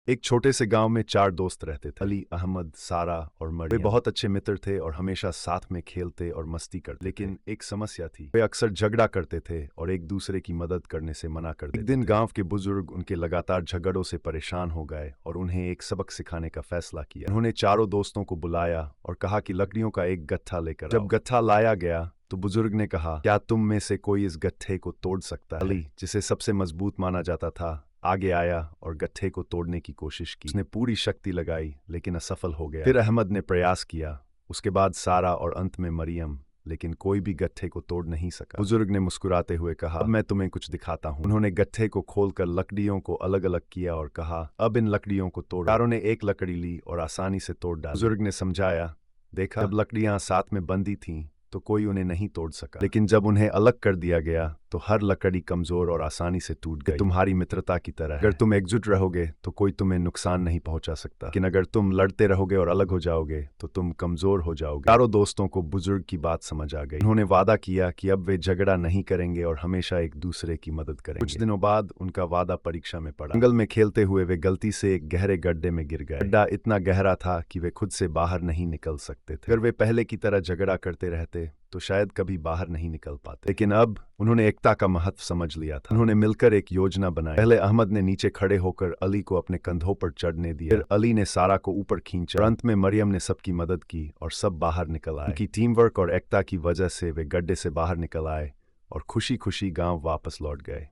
एक छोटे से गांव में चार दोस्त रहते थे। अली, अहमद, सारा और मरियम। वे बहुत अच्छे मित्र थे और हमेशा साथ में खेलते और मस्ती करते। लेकिन एक समस्या थी, वे अक्सर झगड़ा करते थे और एक दूसरे की मदद करने से मना कर देते थे। एक दिन गांव के बुजुर्ग उनके लगातार झगड़ों से परेशान हो गए और उन्हें एक सबक सिखाने का फैसला किया। उन्होंने चारों दोस्तों को बुलाया और कहा कि लकड़ियों का एक गट्ठा लेकर आओ। जब गट्ठा लाया गया तो बुजुर्ग ने कहा, क्या तुम में से कोई इस गट्ठे को तोड़ सकता है? अली, जिसे सबसे मजबूत माना जाता था, आगे आया और गट्ठे को तोड़ने की कोशिश की। उसने पूरी शक्ति लगाई लेकिन असफल हो गया। फिर अहमद ने प्रयास किया, उसके बाद सारा और अंत में मरियम, लेकिन कोई भी गट्ठे को तोड़ नहीं सका। बुजुर्ग ने मुस्कुराते हुए कहा, अब मैं तुम्हें कुछ दिखाता हूँ। उन्होंने गट्ठे को खोलकर लकड़ियों को अलग अलग किया और कहा, अब इन लकड़ियों को तोड़ो। चारों ने एक लकड़ी ली और आसानी से तोड़ डाली। बुजुर्ग ने समझाया, देखा, जब लकड़ियां साथ में बंधी थीं तो कोई उन्हें नहीं तोड़ सका, लेकिन जब उन्हें अलग कर दिया गया तो हर लकड़ी कमजोर और आसानी से टूट गई। तुम्हारी मित्रता की तरह है। अगर तुम एकजुट रहोगे तो कोई तुम्हें नुकसान नहीं पहुंचा सकता, लेकिन अगर तुम लड़ते रहोगे और अलग हो जाओगे तो तुम कमजोर हो जाओगे। चारों दोस्तों को बुजुर्ग की बात समझ आ गई। उन्होंने वादा किया कि अब वे झगड़ा नहीं करेंगे और हमेशा एक दूसरे की मदद करेंगे। कुछ दिनों बाद उनका वादा परीक्षा में पड़ा। जंगल में खेलते हुए वे गलती से एक गहरे गड्ढे में गिर गए। गड्ढा इतना गहरा था कि वे खुद से बाहर नहीं निकल सकते थे। अगर वे पहले की तरह झगड़ा करते रहते तो शायद कभी बाहर नहीं निकल पाते, लेकिन अब उन्होंने एकता का महत्व समझ लिया था। उन्होंने मिलकर एक योजना बनाई। पहले अहमद ने नीचे खड़े होकर अली को अपने कंधों पर चढ़ने दिया, फिर अली ने सारा को ऊपर खींचा और अंत में मरियम ने सबकी मदद की और सब बाहर निकल आए। उनकी टीम वर्क और एकता की वजह से वे गड्ढे से बाहर निकल आए और खुशी खुशी गांव वापस लौट गए।